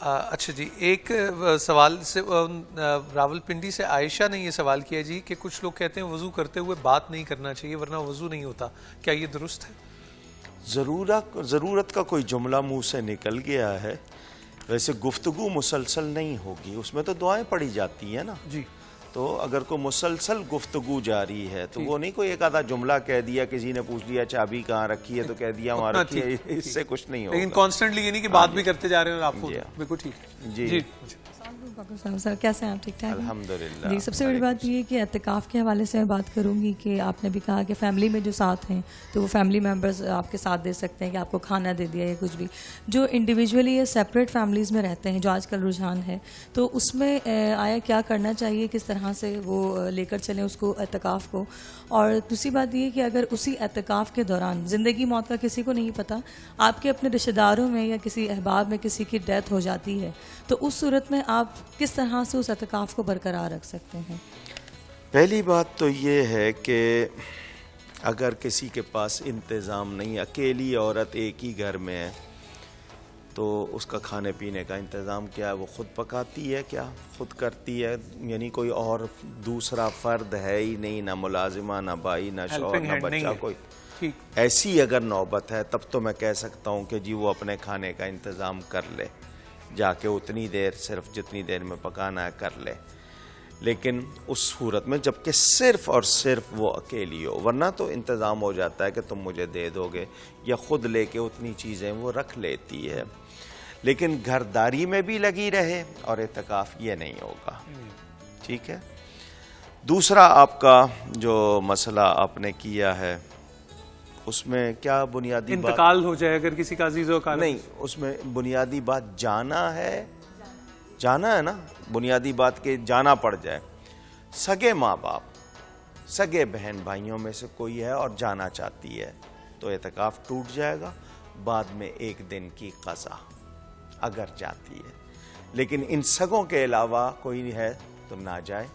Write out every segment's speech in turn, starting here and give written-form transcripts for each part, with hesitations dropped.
اچھا جی، ایک سوال سے راولپنڈی سے عائشہ نے یہ سوال کیا جی کہ کچھ لوگ کہتے ہیں وضو کرتے ہوئے بات نہیں کرنا چاہیے ورنہ وضو نہیں ہوتا، کیا یہ درست ہے؟ ضرورت کا کوئی جملہ منہ سے نکل گیا ہے، ویسے گفتگو مسلسل نہیں ہوگی، اس میں تو دعائیں پڑھی جاتی ہیں نا جی، تو اگر کوئی مسلسل گفتگو جاری ہے تو وہ نہیں کوئی ایک آدھا جملہ کہہ دیا، کسی نے پوچھ لیا چابی کہاں رکھی ہے تو کہہ دیا وہاں رکھی ہے، اس سے کچھ نہیں ہوگا. لیکن کانسٹنٹلی یہ نہیں کہ بات بھی کرتے جا رہے ہیں آپ کو بالکل ٹھیک ہے. جی سر کیسے ہیں آپ؟ ٹھیک ٹھاک؟ الحمدللہ. جی، سب سے بڑی بات یہ ہے کہ اعتکاف کے حوالے سے میں بات کروں گی کہ آپ نے بھی کہا کہ فیملی میں جو ساتھ ہیں تو وہ فیملی ممبرز آپ کے ساتھ دے سکتے ہیں کہ آپ کو کھانا دے دیا یا کچھ بھی. جو انڈیویجولی یا سیپریٹ فیملیز میں رہتے ہیں جو آج کل رجحان ہے تو اس میں آیا کیا کرنا چاہیے، کس طرح سے وہ لے کر چلیں اس کو اعتکاف کو. اور دوسری بات یہ کہ اگر اسی اعتکاف کے دوران زندگی موت کا کسی کو نہیں پتہ، آپ کے اپنے رشتہ داروں میں یا کسی احباب میں کسی کی ڈیتھ ہو جاتی ہے تو اس صورت میں آپ کس طرح سے اس اعتکاف کو برقرار رکھ سکتے ہیں؟ پہلی بات تو یہ ہے کہ اگر کسی کے پاس انتظام نہیں، اکیلی عورت ایک ہی گھر میں ہے تو اس کا کھانے پینے کا انتظام کیا ہے؟ وہ خود پکاتی ہے، کیا خود کرتی ہے؟ یعنی کوئی اور دوسرا فرد ہے ہی نہیں، نہ ملازمہ، نہ بھائی، نہ شوہر، نہ بچہ کوئی. ایسی اگر نوبت ہے تب تو میں کہہ سکتا ہوں کہ جی وہ اپنے کھانے کا انتظام کر لے، جا کے اتنی دیر صرف جتنی دیر میں پکانا ہے کر لے. لیکن اس صورت میں جب کہ صرف اور صرف وہ اکیلی ہو، ورنہ تو انتظام ہو جاتا ہے کہ تم مجھے دے دو گے یا خود لے کے اتنی چیزیں وہ رکھ لیتی ہے. لیکن گھرداری میں بھی لگی رہے اور اعتکاف یہ نہیں ہوگا. ٹھیک ہے. دوسرا آپ کا جو مسئلہ آپ نے کیا ہے اس میں کیا بنیادی بات؟ انتقال ہو جائے اگر کسی کا عزیز و نہیں، اس میں بنیادی بات جانا ہے نا، بنیادی بات کہ جانا پڑ جائے. سگے ماں باپ، سگے بہن بھائیوں میں سے کوئی ہے اور جانا چاہتی ہے تو اعتکاف ٹوٹ جائے گا. بعد میں ایک دن کی قضا اگر جاتی ہے. لیکن ان سگوں کے علاوہ کوئی ہے تو نہ جائے،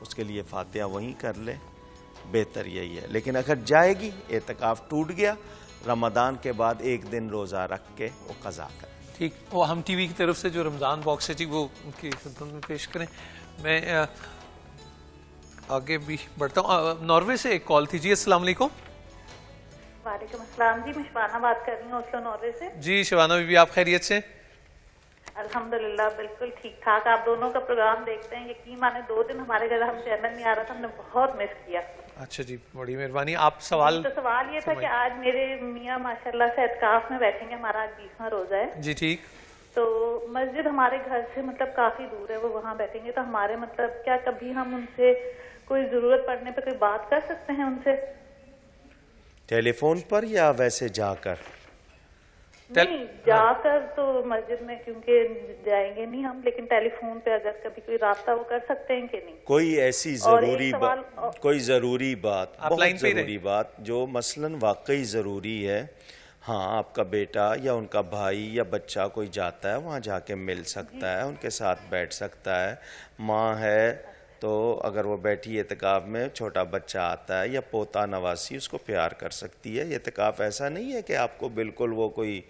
اس کے لیے فاتحہ وہیں کر لے، بہتر یہی ہے. لیکن اگر جائے گی، اعتکاف ٹوٹ گیا، رمضان کے بعد ایک دن روزہ رکھ کے وہ قضا کرے. ٹھیک. وہ ہم ٹی وی کی طرف سے جو رمضان باکس ہے جی وہ ان کی خدمت میں پیش کریں. میں آگے بھی بڑھتا ہوں. ناروے سے ایک کال تھی جی. السلام علیکم. وعلیکم السلام جی، میں شبانہ بات کر رہی ہوں اوسلو ناروے سے. جی شبانہ بی بی، آپ خیریت سے؟ الحمدللہ بالکل ٹھیک ٹھاک. آپ دونوں کا پروگرام دیکھتے ہیں، یقین مانے 2 دن ہمارے گھر ہم چینل نہیں آ رہا تھا، ہم نے بہت مس کیا. اچھا جی، بڑی مہربانی. آپ سوال؟ تو سوال یہ تھا کہ آج میرے میاں ماشاءاللہ سے اعتکاف میں بیٹھیں گے، ہمارا آج 20واں روزہ ہے جی. ٹھیک. تو مسجد ہمارے گھر سے مطلب کافی دور ہے، وہ وہاں بیٹھیں گے تو ہمارے مطلب کیا کبھی ہم ان سے کوئی ضرورت پڑنے پہ کوئی بات کر سکتے ہیں ان سے؟ ٹیلی فون پر یا ویسے جا کر؟ نہیں، جا کر تو مسجد میں کیونکہ جائیں گے نہیں ہم، لیکن ٹیلی فون پہ اگر کبھی کوئی رابطہ وہ کر سکتے ہیں کہ نہیں؟ کوئی ایسی ضروری بات، کوئی ضروری بات، بہت ضروری بات جو مثلاً واقعی ضروری ہے، ہاں آپ کا بیٹا یا ان کا بھائی یا بچہ کوئی جاتا ہے وہاں جا کے مل سکتا ہے، ان کے ساتھ بیٹھ سکتا ہے. ماں ہے تو اگر وہ بیٹھی اعتکاف میں، چھوٹا بچہ آتا ہے یا پوتا نواسی، اس کو پیار کر سکتی ہے. یہ اعتکاف ایسا نہیں ہے کہ آپ کو بالکل وہ کوئی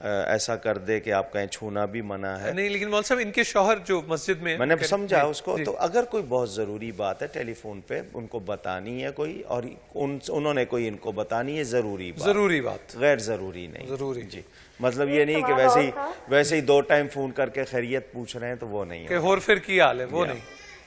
ایسا کر دے کہ آپ کہیں چھونا بھی منع ہے. نہیں، لیکن مول صاحب ان کے شوہر جو مسجد میں نے سمجھا اس کو. تو اگر کوئی بہت ضروری بات ہے ٹیلی فون پہ ان کو بتانی ہے کوئی، اور انہوں نے کوئی ان کو بتانی ہے ضروری بات، غیر ضروری نہیں. ضروری جی، مطلب یہ نہیں کہ ویسے ہی 2 ٹائم فون کر کے خیریت پوچھ رہے ہیں تو وہ نہیں کہ اور پھر کی حال ہے، وہ نہیں.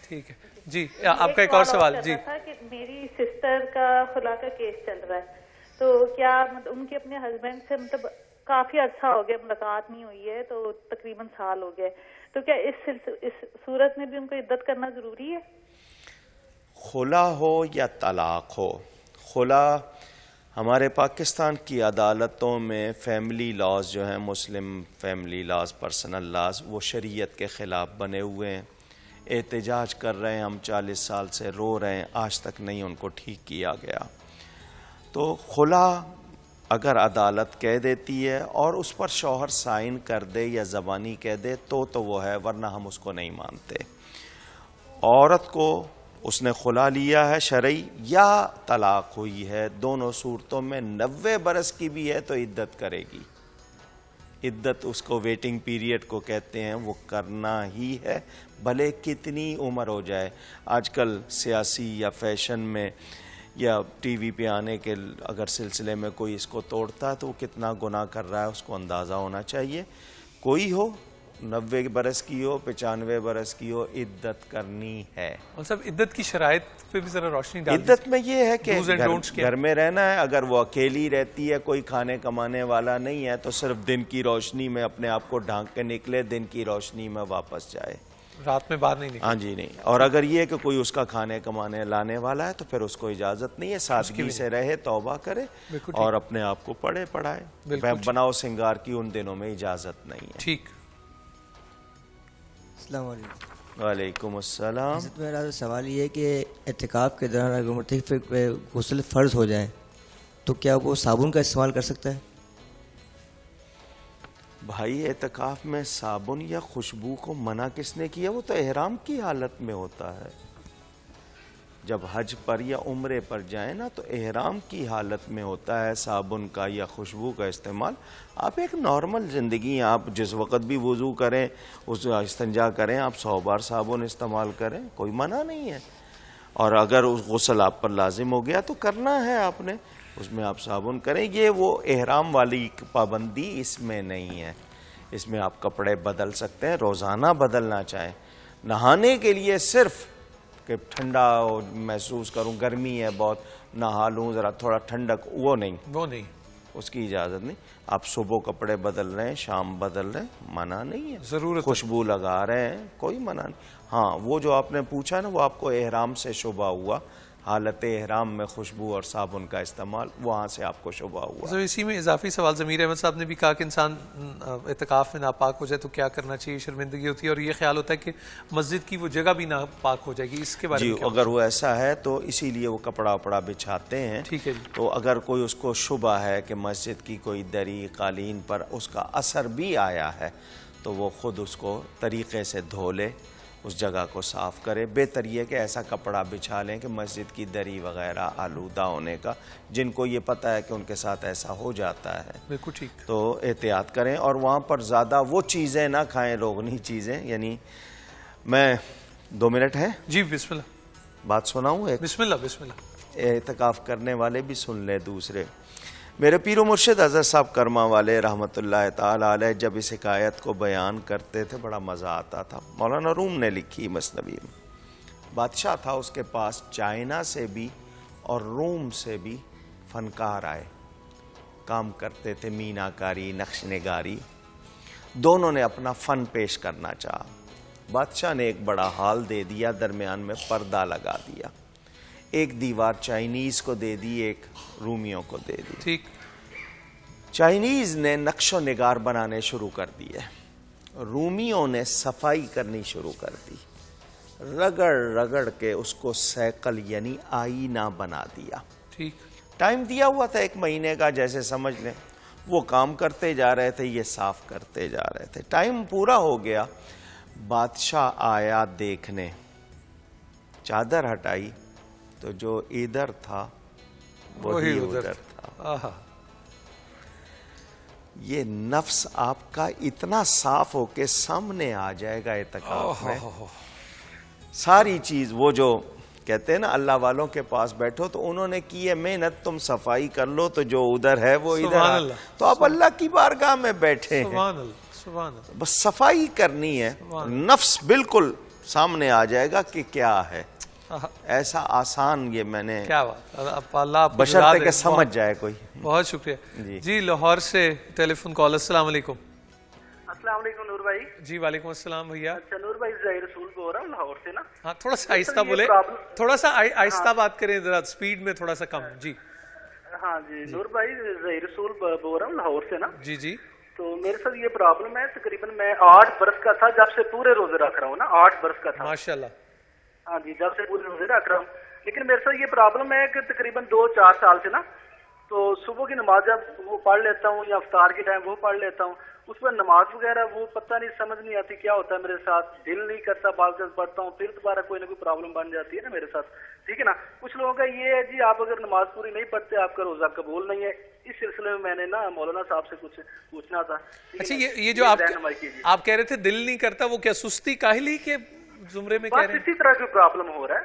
ٹھیک ہے جی. آپ کا ایک اور سوال جی. کہ میری سسٹر کا خلا کا کیس چل رہا ہے، تو کیا ان کے اپنے ہسبینڈ سے مطلب کافی عرصہ ہو گیا ملاقات نہیں ہوئی ہے، تو تقریباً سال ہو گیا، تو کیا اس صورت میں بھی ان کو عدت کرنا ضروری ہے؟ خلا ہو یا طلاق ہو، خلا ہمارے پاکستان کی عدالتوں میں فیملی لاز جو ہیں، Muslim family laws, personal laws, وہ شریعت کے خلاف بنے ہوئے ہیں. احتجاج کر رہے ہیں ہم، 40 سال سے رو رہے ہیں، آج تک نہیں ان کو ٹھیک کیا گیا. تو خلا اگر عدالت کہہ دیتی ہے اور اس پر شوہر سائن کر دے یا زبانی کہہ دے تو وہ ہے، ورنہ ہم اس کو نہیں مانتے. عورت کو اس نے خلا لیا ہے شرعی یا طلاق ہوئی ہے، دونوں صورتوں میں 90 برس کی بھی ہے تو عدت کرے گی. عدت اس کو ویٹنگ پیریڈ کو کہتے ہیں، وہ کرنا ہی ہے، بھلے کتنی عمر ہو جائے۔ آج کل سیاسی یا فیشن میں یا ٹی وی پہ آنے کے اگر سلسلے میں کوئی اس کو توڑتا ہے تو وہ کتنا گناہ کر رہا ہے، اس کو اندازہ ہونا چاہیے۔ کوئی ہو 90 برس کی ہو 95 برس کی ہو، عدت کرنی ہے۔ اور صاحب عدت کی شرائط پہ بھی ذرا روشنی ڈال عدت میں یہ ہے کہ Do's and don'ts کیا گھر میں رہنا ہے، اگر وہ اکیلی رہتی ہے، کوئی کھانے کمانے والا نہیں ہے، تو صرف دن کی روشنی میں اپنے آپ کو ڈھانک کے نکلے، دن کی روشنی میں واپس جائے، رات میں باہر نہیں نکلے۔ ہاں جی نہیں۔ اور اگر یہ کہ کوئی اس کا کھانے کمانے لانے والا ہے تو پھر اس کو اجازت نہیں ہے، سادگی سے رہے، توبہ کرے اور اپنے آپ کو پڑھائے۔ بناؤ سنگار کی ان دنوں میں اجازت نہیں ہے۔ ٹھیک۔ السلام علیکم۔ وعلیکم السلام۔ میرا سوال یہ ہے کہ اعتکاف کے دوران اگر مرتکب پہ غسل فرض ہو جائے تو کیا وہ صابن کا استعمال کر سکتا ہے؟ بھائی اعتکاف میں صابن یا خوشبو کو منع کس نے کیا؟ وہ تو احرام کی حالت میں ہوتا ہے۔ جب حج پر یا عمرے پر جائیں نا تو احرام کی حالت میں ہوتا ہے صابن کا یا خوشبو کا استعمال۔ آپ ایک نارمل زندگی، آپ جس وقت بھی وضو کریں، اس استنجا کریں، آپ 100 بار صابن استعمال کریں، کوئی منع نہیں ہے۔ اور اگر اس غسل آپ پر لازم ہو گیا تو کرنا ہے آپ نے، اس میں آپ صابن کریں۔ یہ وہ احرام والی پابندی اس میں نہیں ہے۔ اس میں آپ کپڑے بدل سکتے ہیں، روزانہ بدلنا چاہیں۔ نہانے کے لیے صرف کہ ٹھنڈا محسوس کروں، گرمی ہے بہت، نہا لوں ذرا تھوڑا ٹھنڈک، وہ نہیں، اس کی اجازت نہیں۔ آپ صبح کپڑے بدل رہے ہیں، شام بدل رہے ہیں، منع نہیں ہے۔ ضرورت خوشبو لگا رہے ہیں، کوئی منع نہیں۔ ہاں وہ جو آپ نے پوچھا نا، وہ آپ کو احرام سے شبہ ہوا، حالت احرام میں خوشبو اور صابن کا استعمال، وہاں سے آپ کو شبہ ہوا۔ اسی میں اضافی سوال ضمیر احمد صاحب نے بھی کہا کہ انسان اعتکاف میں ناپاک ہو جائے تو کیا کرنا چاہیے؟ شرمندگی ہوتی ہے اور یہ خیال ہوتا ہے کہ مسجد کی وہ جگہ بھی ناپاک ہو جائے گی، اس کے بارے میں جی اگر وہ ایسا ہے تو اسی لیے وہ کپڑا وپڑا بچھاتے ہیں۔ ٹھیک ہے جی۔ تو اگر کوئی اس کو شبہ ہے کہ مسجد کی کوئی دری قالین پر اس کا اثر بھی آیا ہے تو وہ خود اس کو طریقے سے دھو لے، اس جگہ کو صاف کرے۔ بہتر یہ کہ ایسا کپڑا بچھا لیں کہ مسجد کی دری وغیرہ آلودہ ہونے کا، جن کو یہ پتہ ہے کہ ان کے ساتھ ایسا ہو جاتا ہے، بالکل ٹھیک، تو احتیاط کریں۔ اور وہاں پر زیادہ وہ چیزیں نہ کھائیں، روغنی چیزیں۔ یعنی میں 2 منٹ ہیں جی بسم اللہ، بات سناؤں ایک؟ بسم اللہ بسم اللہ۔ اعتکاف کرنے والے بھی سن لیں دوسرے۔ میرے پیر و مرشد حضرت صاحب کرما والے رحمۃ اللہ تعالی علیہ جب اس حکایت کو بیان کرتے تھے بڑا مزہ آتا تھا۔ مولانا روم نے لکھی مثنوی میں، بادشاہ تھا، اس کے پاس چائنا سے بھی اور روم سے بھی فنکار آئے، کام کرتے تھے، مینا کاری، نقش نگاری، دونوں نے اپنا فن پیش کرنا چاہا۔ بادشاہ نے ایک بڑا ہال دے دیا، درمیان میں پردہ لگا دیا، ایک دیوار چائنیز کو دے دی، ایک رومیوں کو دے دی۔ ٹھیک۔ چائنیز نے نقش و نگار بنانے شروع کر دیے، رومیوں نے صفائی کرنی شروع کر دی، رگڑ رگڑ کے اس کو سیکل یعنی آئینہ بنا دیا۔ ٹھیک۔ ٹائم دیا ہوا تھا 1 مہینے کا، جیسے سمجھ لیں۔ وہ کام کرتے جا رہے تھے، یہ صاف کرتے جا رہے تھے۔ ٹائم پورا ہو گیا، بادشاہ آیا دیکھنے، چادر ہٹائی تو جو ادھر تھا وہی ادھر تھا۔ یہ نفس آپ کا اتنا صاف ہو کے سامنے آ جائے گا اعتکاف میں، ساری چیز۔ وہ جو کہتے ہیں نا اللہ والوں کے پاس بیٹھو تو انہوں نے کی ہے محنت، تم صفائی کر لو تو جو ادھر ہے وہ ادھر، تو آپ اللہ کی بارگاہ میں بیٹھے ہیں، بس صفائی کرنی ہے، نفس بالکل سامنے آ جائے گا کہ کیا ہے۔ ایسا آسان، یہ میں نے کیا بات، اللہ بشرطے کہ سمجھ جائے کوئی۔ بہت شکریہ جی۔ لاہور سے ٹیلی فون کال، السلام علیکم۔ السلام علیکم نور بھائی۔ جی وعلیکم السلام بھیا۔ اچھا نور بھائی، ظہیر رسول بول رہا ہوں لاہور سے نا۔ ہاں تھوڑا سا آہستہ بولے، تھوڑا سا آہستہ بات کریں، ذرا سپیڈ میں تھوڑا سا کم۔ جی ہاں جی نور بھائی، ظہیر رسول بول رہا ہوں لاہور سے نا۔ جی جی۔ تو میرے ساتھ یہ پرابلم ہے، تقریباً میں 8 برس کا تھا جب سے پورے روزے رکھ رہا ہوں نا، 8 برس کا تھا ماشاء اللہ۔ ہاں جی، جب سے پورے روزے رکھ رہا ہوں، لیکن میرے ساتھ یہ پرابلم ہے کہ تقریباً 2-4 سال سے نا تو صبح کی نماز جب وہ پڑھ لیتا ہوں یا افطار کے ٹائم وہ پڑھ لیتا ہوں، اس پر نماز وغیرہ وہ پتہ نہیں سمجھ نہیں آتی کیا ہوتا ہے میرے ساتھ، دل نہیں کرتا، بعض دفعہ پڑھتا ہوں پھر دوبارہ کوئی نہ کوئی پرابلم بن جاتی ہے نا میرے ساتھ، ٹھیک ہے نا. کچھ لوگوں کا یہ ہے جی آپ اگر نماز پوری نہیں پڑھتے آپ کا روزہ قبول نہیں ہے. اس سلسلے میں نے نا مولانا صاحب سے کچھ پوچھنا تھا. اچھا یہ جو آپ کہہ رہے تھے دل نہیں کرتا، وہ کیا سستی کاہلی کے زمرے میں کہہ رہے ہیں؟ اسی طرح کی پرابلم ہو رہا ہے.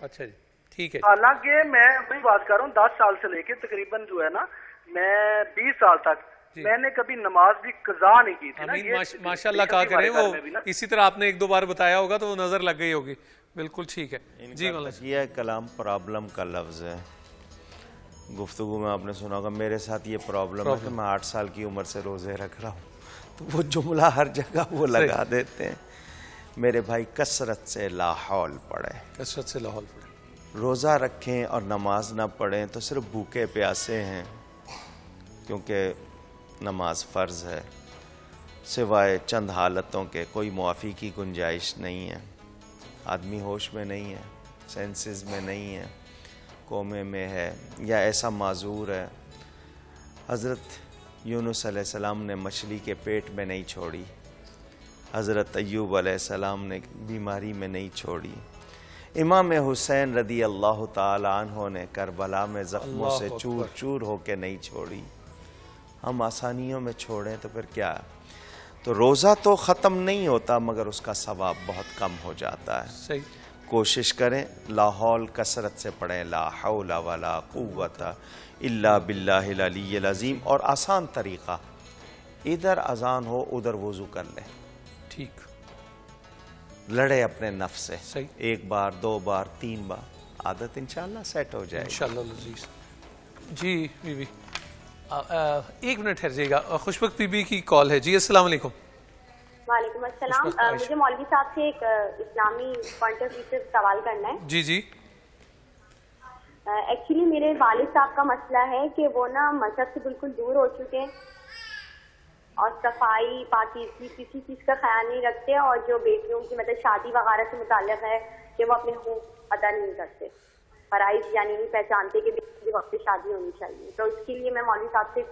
اچھا جی ٹھیک ہے. حالانکہ میں وہی بات کر رہا ہوں 10 سال سے لے کے تقریباً جو ہے نا میں 20 سال تک میں نے کبھی نماز بھی قضا نہیں کی تھی. امین ماشاء اللہ کہا کریں، وہ اسی طرح آپ نے ایک دو بار بتایا ہوگا تو وہ نظر لگ گئی ہوگی. بالکل ٹھیک ہے جی مولانا. یہ کلام پرابلم کا لفظ ہے. گفتگو میں آپ نے سنا ہوگا میرے ساتھ یہ پرابلم ہے کہ میں 8 سال کی عمر سے روزے رکھ رہا ہوں، تو وہ جملہ ہر جگہ وہ لگا دیتے ہیں. میرے بھائی کثرت سے لا حول پڑھیں، کثرت سے لا حول پڑھیں. روزہ رکھیں اور نماز نہ پڑھیں تو صرف بھوکے پیاسے ہیں، کیونکہ نماز فرض ہے. سوائے چند حالتوں کے کوئی معافی کی گنجائش نہیں ہے. آدمی ہوش میں نہیں ہے، سینسز میں نہیں ہے، کومے میں ہے یا ایسا معذور ہے. حضرت یونس علیہ السلام نے مچھلی کے پیٹ میں نہیں چھوڑی، حضرت ایوب علیہ السلام نے بیماری میں نہیں چھوڑی، امام حسین رضی اللہ تعالی عنہ نے کربلا میں زخموں سے چور چور ہو کے نہیں چھوڑی. ہم آسانیوں میں چھوڑیں تو پھر کیا؟ تو روزہ تو ختم نہیں ہوتا مگر اس کا ثواب بہت کم ہو جاتا ہے. صحیح. کوشش کریں لا حول کثرت سے پڑھیں، لا حول ولا قوت الا باللہ العلی العظیم. اور آسان طریقہ، ادھر اذان ہو ادھر وضو کر لیں. ٹھیک. لڑے اپنے نفس سے. صحیح. 1 بار 2 بار 3 بار، عادت انشاءاللہ سیٹ ہو جائے گی. انشاءاللہ العزیز. جی بی بی 1 منٹ ٹھہر گا. خوشبخت بی بی کی کال ہے. جی السلام علیکم. وعلیکم السلام. مجھے مولوی صاحب سے ایک اسلامی پوائنٹ آف ویو سے سوال کرنا ہے. جی جی. ایکچولی میرے والد صاحب کا مسئلہ ہے کہ وہ نا مذہب سے بالکل دور ہو چکے ہیں اور صفائی پاکیزگی کسی چیز کا خیال نہیں رکھتے، اور جو بیٹیوں کی مطلب شادی وغیرہ سے متعلق ہے کہ وہ اپنے حقوق ادا نہیں کرتے، فرائض یعنی نہیں پہچانتے کہ بیٹی کے وقت شادی ہونی چاہیے. تو اس کے لیے میں مولوی صاحب سے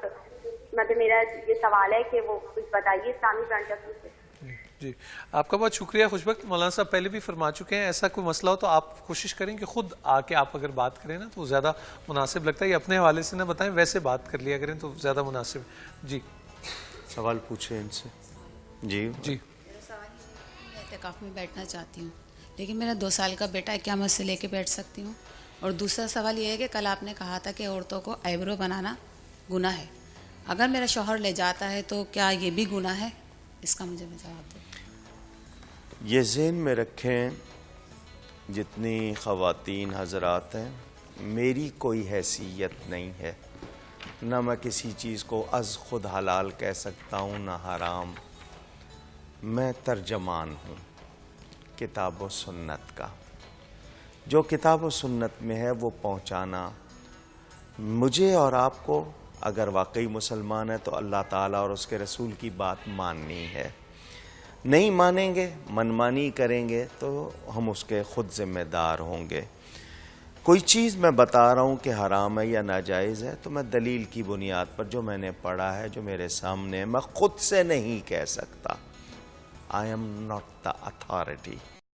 مطلب میرا یہ سوال ہے کہ وہ کچھ بتائیے اسلامی پوائنٹ آف ویو سے. جی آپ کا بہت شکریہ خوشبخت. مولانا صاحب پہلے بھی فرما چکے ہیں ایسا کوئی مسئلہ ہو تو آپ کوشش کریں کہ خود آ کے آپ اگر بات کریں نا تو زیادہ مناسب لگتا ہے. یہ اپنے حوالے سے نہ بتائیں، ویسے بات کر لیا کریں تو زیادہ مناسب. جی سوال پوچھیں ان سے. جی جی. میرا سوال یہ میں اعتکاف میں بیٹھنا چاہتی ہوں لیکن میرا 2 سال کا بیٹا ہے، کیا میں اس سے لے کے بیٹھ سکتی ہوں؟ اور دوسرا سوال یہ ہے کہ کل آپ نے کہا تھا کہ عورتوں کو آئیبرو بنانا گناہ ہے، اگر میرا شوہر لے جاتا ہے تو کیا یہ بھی گناہ ہے؟ اس کا مجھے جواب دیں. یہ ذہن میں رکھیں جتنی خواتین حضرات ہیں، میری کوئی حیثیت نہیں ہے، نہ میں کسی چیز کو از خود حلال کہہ سکتا ہوں نہ حرام. میں ترجمان ہوں کتاب و سنت کا. جو کتاب و سنت میں ہے وہ پہنچانا. مجھے اور آپ کو اگر واقعی مسلمان ہے تو اللہ تعالیٰ اور اس کے رسول کی بات ماننی ہے. نہیں مانیں گے، منمانی کریں گے تو ہم اس کے خود ذمہ دار ہوں گے. کوئی چیز میں بتا رہا ہوں کہ حرام ہے یا ناجائز ہے تو میں دلیل کی بنیاد پر جو میں نے پڑھا ہے، جو میرے سامنے ہے، میں خود سے نہیں کہہ سکتا. I am not the authority.